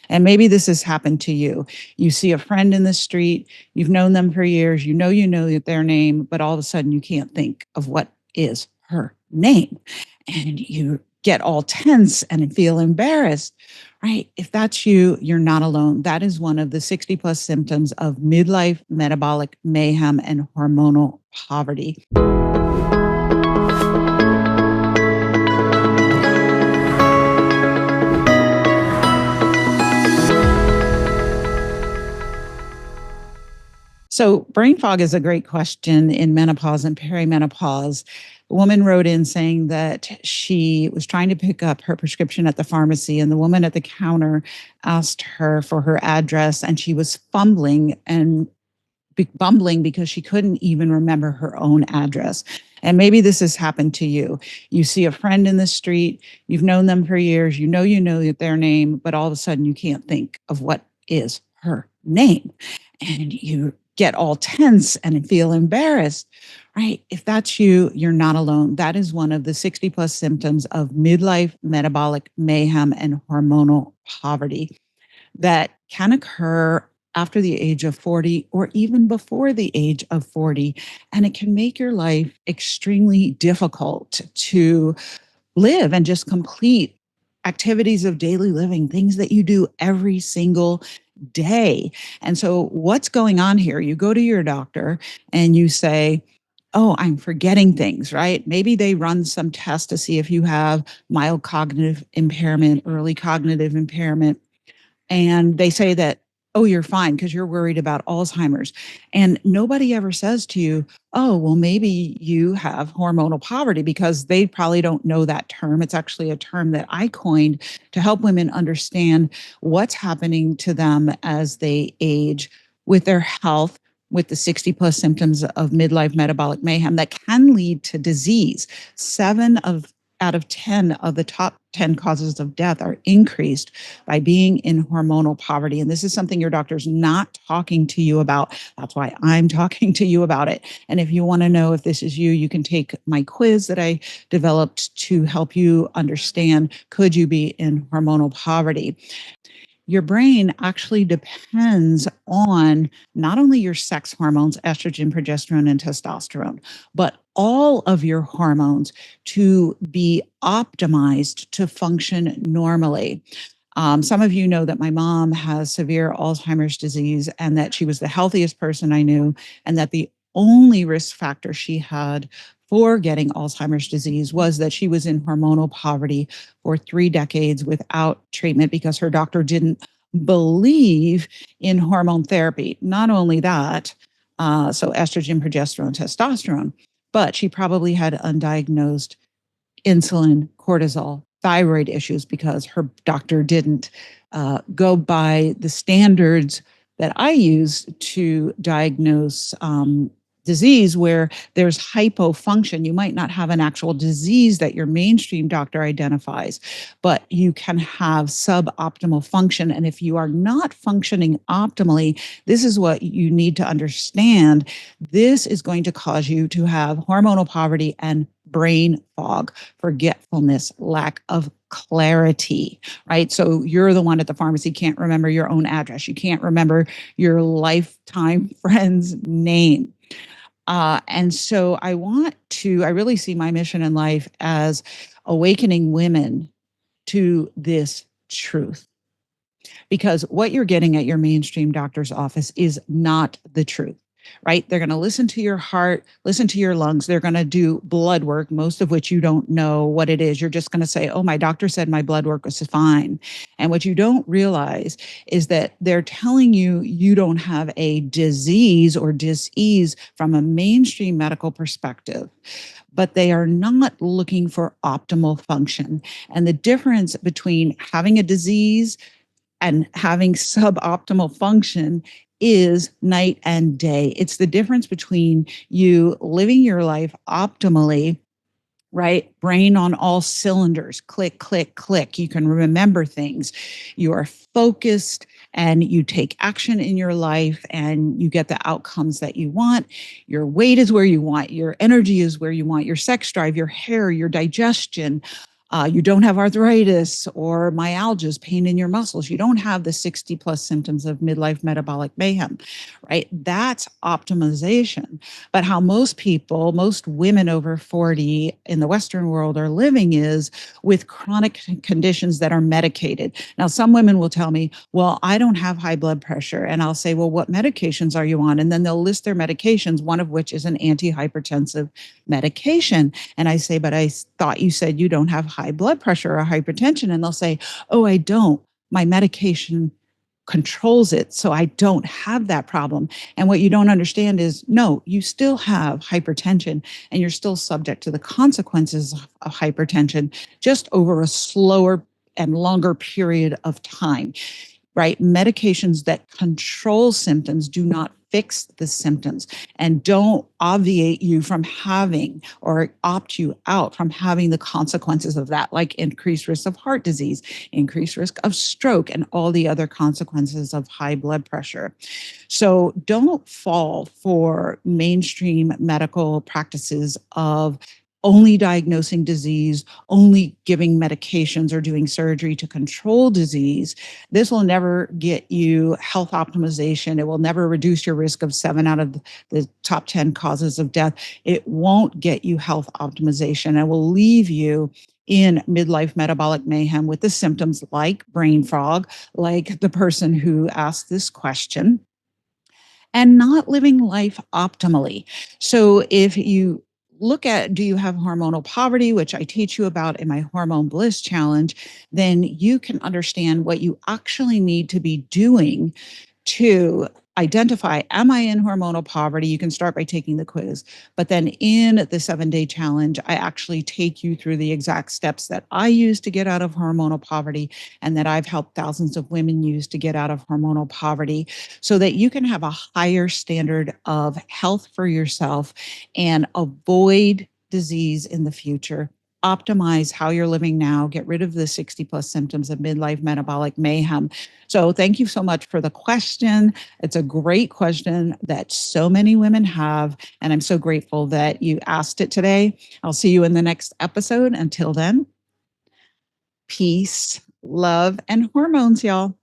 And maybe this has happened to you. You see a friend in the street, you've known them for years, you know their name, but all of a sudden you can't think of what is her name. And you get all tense and feel embarrassed, right? If that's you, you're not alone. That is one of the 60 plus symptoms of midlife metabolic mayhem and hormonal poverty. So, brain fog is a great question in menopause and perimenopause. A woman wrote in saying that she was trying to pick up her prescription at the pharmacy, and the woman at the counter asked her for her address, and she was fumbling and bumbling because she couldn't even remember her own address. And maybe this has happened to you. You see a friend in the street, you've known them for years, you know their name, but all of a sudden you can't think of what is her name. And you get all tense and feel embarrassed, right? If that's you, you're not alone. That is one of the 60 plus symptoms of midlife metabolic mayhem and hormonal poverty that can occur after the age of 40 or even before the age of 40. And it can make your life extremely difficult to live and just complete activities of daily living, things that you do every single day. And so, what's going on here? You go to your doctor and you say, oh, I'm forgetting things, right? Maybe they run some tests to see if you have mild cognitive impairment, early cognitive impairment. And they say that, oh, you're fine because you're worried about Alzheimer's. And nobody ever says to you, oh, well, maybe you have hormonal poverty, because they probably don't know that term. It's actually a term that I coined to help women understand what's happening to them as they age with their health, with the 60 plus symptoms of midlife metabolic mayhem that can lead to disease. Out of 10 of the top 10 causes of death are increased by being in hormonal poverty. And this is something your doctor's not talking to you about. That's why I'm talking to you about it. And if you want to know if this is you, you can take my quiz that I developed to help you understand, could you be in hormonal poverty? Your brain actually depends on not only your sex hormones, estrogen, progesterone, and testosterone, but all of your hormones to be optimized to function normally. Some of you know that my mom has severe Alzheimer's disease and that she was the healthiest person I knew, and that the only risk factor she had for getting Alzheimer's disease was that she was in hormonal poverty for 3 decades without treatment because her doctor didn't believe in hormone therapy. Not only that, so estrogen, progesterone, testosterone, but she probably had undiagnosed insulin, cortisol, thyroid issues because her doctor didn't go by the standards that I use to diagnose disease, where there's hypofunction. You might not have an actual disease that your mainstream doctor identifies, but you can have suboptimal function. And if you are not functioning optimally, this is what you need to understand. This is going to cause you to have hormonal poverty and brain fog, forgetfulness, lack of clarity, right? So you're the one at the pharmacy, can't remember your own address. You can't remember your lifetime friend's name. And so I really see my mission in life as awakening women to this truth. Because what you're getting at your mainstream doctor's office is not the truth, right? They're going to listen to your heart, listen to your lungs. They're going to do blood work, most of which you don't know what it is. You're just going to say, oh, my doctor said my blood work was fine. And what you don't realize is that they're telling you you don't have a disease or dis-ease from a mainstream medical perspective, but they are not looking for optimal function. And the difference between having a disease and having suboptimal function is night and day. It's the difference between you living your life optimally, right? Brain on all cylinders, click, click, click. You can remember things. You are focused and you take action in your life and you get the outcomes that you want. Your weight is where you want. Your energy is where you want. Your sex drive, your hair, your digestion, You don't have arthritis or myalgias, pain in your muscles. You don't have the 60 plus symptoms of midlife metabolic mayhem, right? That's optimization. But how most people, most women over 40 in the Western world are living is with chronic conditions that are medicated. Now, some women will tell me, well, I don't have high blood pressure. And I'll say, well, what medications are you on? And then they'll list their medications, one of which is an antihypertensive medication. And I say, but I thought you said you don't have high blood pressure or hypertension. And they'll say, oh, I don't. My medication controls it. So I don't have that problem. And what you don't understand is no, you still have hypertension and you're still subject to the consequences of hypertension, just over a slower and longer period of time, right? Medications that control symptoms do not fix the symptoms and don't obviate you from having or opt you out from having the consequences of that, like increased risk of heart disease, increased risk of stroke, and all the other consequences of high blood pressure. So don't fall for mainstream medical practices of only diagnosing disease, only giving medications or doing surgery to control disease. This will never get you health optimization. It will never reduce your risk of 7 out of the top 10 causes of death. It won't get you health optimization and will leave you in midlife metabolic mayhem with the symptoms like brain fog, like the person who asked this question, and not living life optimally. So if you look at, do you have hormonal poverty, which I teach you about in my Hormone Bliss Challenge, then you can understand what you actually need to be doing to identify, am I in hormonal poverty? You can start by taking the quiz. But then in the 7-day challenge, I actually take you through the exact steps that I use to get out of hormonal poverty and that I've helped thousands of women use to get out of hormonal poverty so that you can have a higher standard of health for yourself and avoid disease in the future. Optimize how you're living now, get rid of the 60 plus symptoms of midlife metabolic mayhem. So thank you so much for the question. It's a great question that so many women have, and I'm so grateful that you asked it today. I'll see you in the next episode. Until then, peace, love, and hormones, y'all.